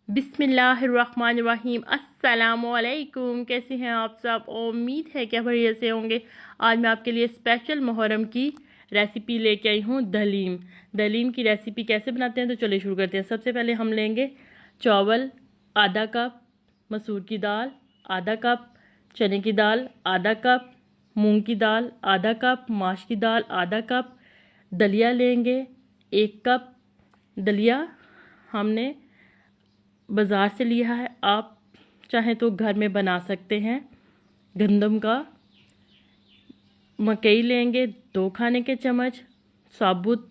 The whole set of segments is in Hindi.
बिस्मिल्लाहिर्रहमानिर्रहीम। अस्सलामुअलैकुम। कैसे हैं आप सब? उम्मीद है कि बढ़िया से होंगे। आज मैं आपके लिए स्पेशल मुहर्रम की रेसिपी लेके आई हूँ, दलीम। दलीम की रेसिपी कैसे बनाते हैं तो चलिए शुरू करते हैं। सबसे पहले हम लेंगे चावल आधा कप, मसूर की दाल आधा कप, चने की दाल आधा कप, मूंग की दाल आधा कप, माश की दाल आधा कप, दलिया लेंगे 1 कप। दलिया हमने बाज़ार से लिया है, आप चाहें तो घर में बना सकते हैं। गंदम का। मकई लेंगे 2 खाने के चम्मच, साबुत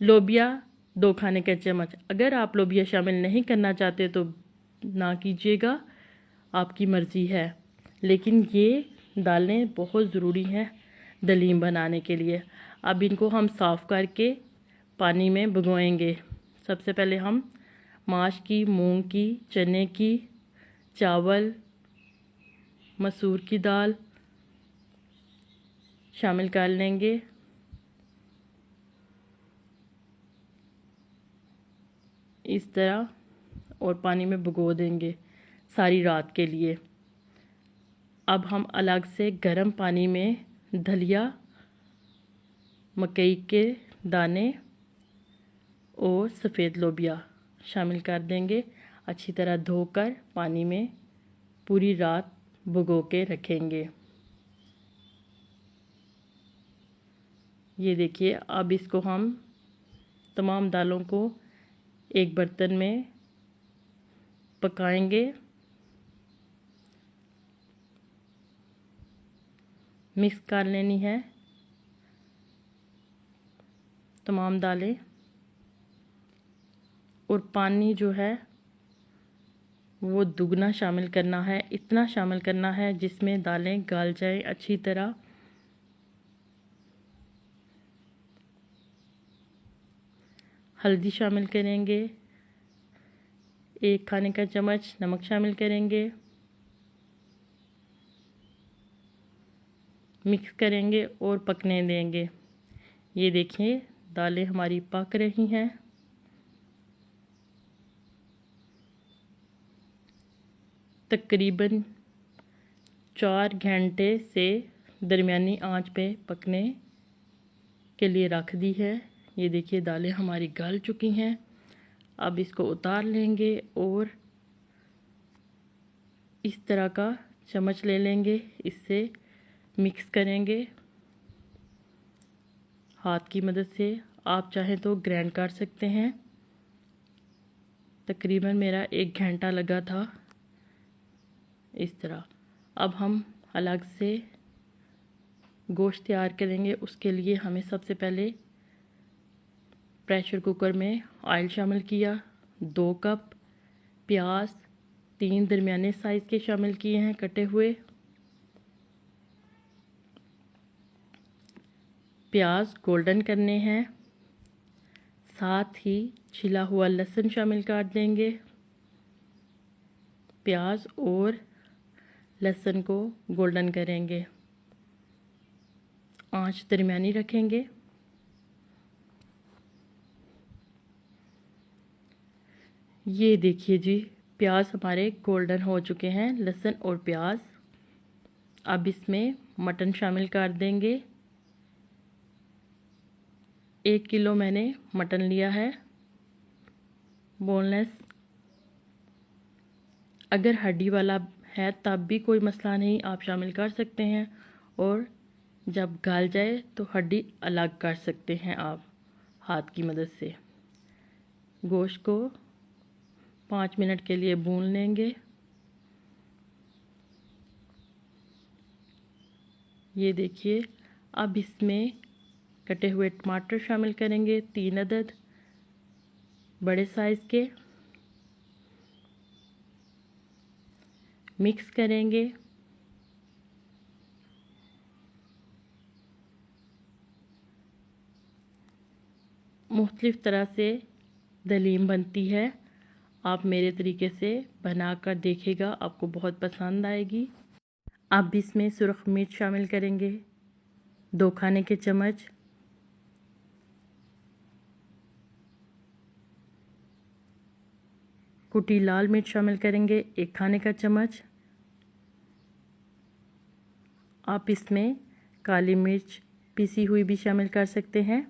लोबिया 2 खाने के चम्मच। अगर आप लोबिया शामिल नहीं करना चाहते तो ना कीजिएगा, आपकी मर्ज़ी है, लेकिन ये दालें बहुत ज़रूरी हैं दलीम बनाने के लिए। अब इनको हम साफ़ करके पानी में भिगोएंगे। सबसे पहले हम माश की, मूंग की, चने की, चावल, मसूर की दाल शामिल कर लेंगे। इस तरह और पानी में भिगो देंगे सारी रात के लिए। अब हम अलग से गर्म पानी में दलिया, मकई के दाने और सफ़ेद लोबिया शामिल कर देंगे। अच्छी तरह धोकर पानी में पूरी रात भिगो के रखेंगे। ये देखिए, अब इसको हम तमाम दालों को एक बर्तन में पकाएंगे। मिक्स कर लेनी है तमाम दालें, और पानी जो है वो दुगना शामिल करना है। इतना शामिल करना है जिसमें दालें गल जाएं अच्छी तरह। हल्दी शामिल करेंगे, 1 खाने का चम्मच नमक शामिल करेंगे, मिक्स करेंगे और पकने देंगे। ये देखिए, दालें हमारी पक रही हैं। तकरीबन 4 घंटे से दरमियानी आंच पे पकने के लिए रख दी है। ये देखिए, दालें हमारी गल चुकी हैं। अब इसको उतार लेंगे और इस तरह का चम्मच ले लेंगे, इससे मिक्स करेंगे हाथ की मदद से। आप चाहें तो ग्राइंड कर सकते हैं। तकरीबन मेरा 1 घंटा लगा था इस तरह। अब हम अलग से गोश्त तैयार करेंगे। उसके लिए हमें सबसे पहले प्रेशर कुकर में ऑयल शामिल किया, 2 कप प्याज 3 दरमियाने साइज़ के शामिल किए हैं कटे हुए। प्याज गोल्डन करने हैं। साथ ही छिला हुआ लहसुन शामिल कर देंगे। प्याज और लहसुन को गोल्डन करेंगे। आंच दरमियानी रखेंगे। ये देखिए जी, प्याज हमारे गोल्डन हो चुके हैं, लहसुन और प्याज। अब इसमें मटन शामिल कर देंगे। 1 किलो मैंने मटन लिया है, बोनलेस। अगर हड्डी वाला है तब भी कोई मसला नहीं, आप शामिल कर सकते हैं, और जब गल जाए तो हड्डी अलग कर सकते हैं आप हाथ की मदद से। गोश्त को 5 मिनट के लिए भून लेंगे। ये देखिए, अब इसमें कटे हुए टमाटर शामिल करेंगे, 3 अदद बड़े साइज़ के। मिक्स करेंगे। मुख्तलिफ़ तरह से दलीम बनती है, आप मेरे तरीके से बनाकर देखिएगा, आपको बहुत पसंद आएगी। अब इसमें सुरख मिर्च शामिल करेंगे, 2 खाने के चम्मच। कुटी लाल मिर्च शामिल करेंगे 1 खाने का चम्मच। आप इसमें काली मिर्च पिसी हुई भी शामिल कर सकते हैं।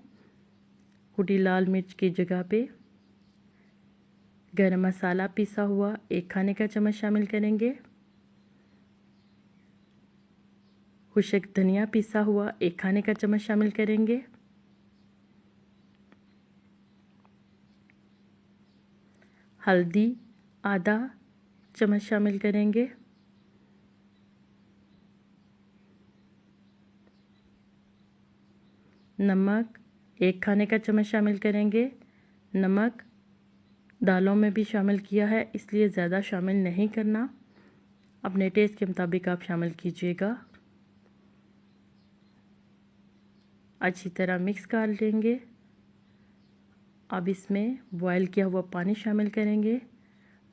कुटी लाल मिर्च की जगह पे गरम मसाला पिसा हुआ 1 खाने का चम्मच शामिल करेंगे। खुश्क धनिया पिसा हुआ 1 खाने का चम्मच शामिल करेंगे। हल्दी आधा चम्मच शामिल करेंगे। नमक 1 खाने का चम्मच शामिल करेंगे। नमक दालों में भी शामिल किया है, इसलिए ज़्यादा शामिल नहीं करना, अपने टेस्ट के मुताबिक आप शामिल कीजिएगा। अच्छी तरह मिक्स कर लेंगे। अब इसमें बॉयल किया हुआ पानी शामिल करेंगे।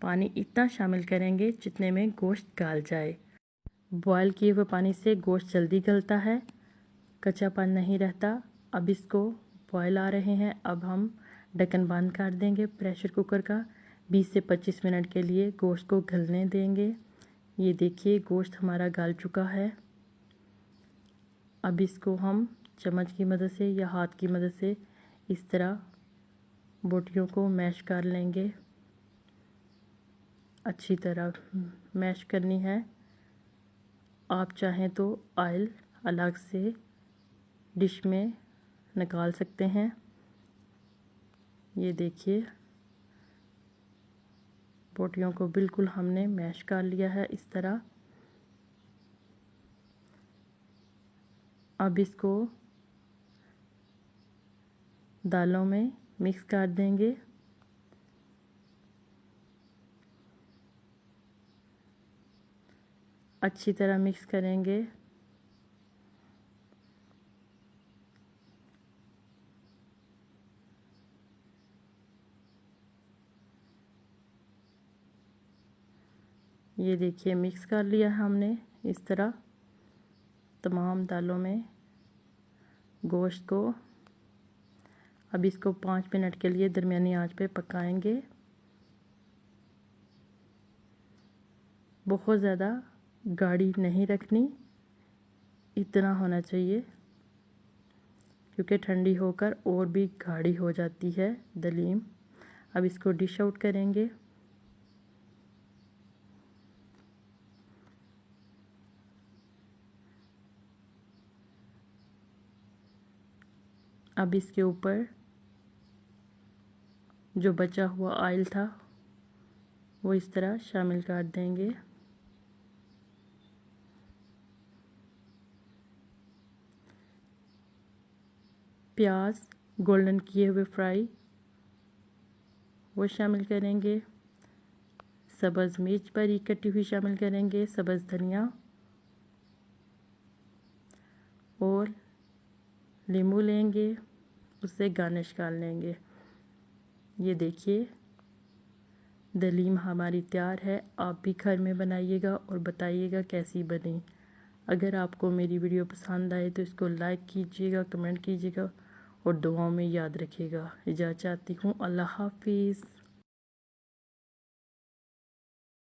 पानी इतना शामिल करेंगे जितने में गोश्त गल जाए। बॉयल किए हुए पानी से गोश्त जल्दी गलता है, कच्चापन नहीं रहता। अब इसको बॉयल आ रहे हैं, अब हम ढक्कन बंद कर देंगे प्रेशर कुकर का। 20 से 25 मिनट के लिए गोश्त को गलने देंगे। ये देखिए गोश्त हमारा गल चुका है। अब इसको हम चम्मच की मदद से या हाथ की मदद से इस तरह बोटियों को मैश कर लेंगे। अच्छी तरह मैश करनी है। आप चाहें तो ऑयल अलग से डिश में निकाल सकते हैं। ये देखिए बोटियों को बिल्कुल हमने मैश कर लिया है इस तरह। अब इसको दालों में मिक्स कर देंगे। अच्छी तरह मिक्स करेंगे। ये देखिए मिक्स कर लिया है हमने इस तरह तमाम दालों में गोश्त को। अब इसको 5 मिनट के लिए दरमियानी आंच पे पकाएंगे। बहुत ज़्यादा गाढ़ी नहीं रखनी, इतना होना चाहिए, क्योंकि ठंडी होकर और भी गाढ़ी हो जाती है दलीम। अब इसको डिश आउट करेंगे। अब इसके ऊपर जो बचा हुआ ऑयल था वो इस तरह शामिल कर देंगे। प्याज गोल्डन किए हुए फ्राई वो शामिल करेंगे। सब्ज़ मिर्च बारीक कटी हुई शामिल करेंगे। सब्ज़ धनिया और नींबू लेंगे, उससे गार्निश कर लेंगे। ये देखिए दलीम हमारी तैयार है। आप भी घर में बनाइएगा और बताइएगा कैसी बनी। अगर आपको मेरी वीडियो पसंद आए तो इसको लाइक कीजिएगा, कमेंट कीजिएगा और दुआओं में याद रखिएगा। इजाज़त चाहती हूँ। अल्लाह हाफिज़।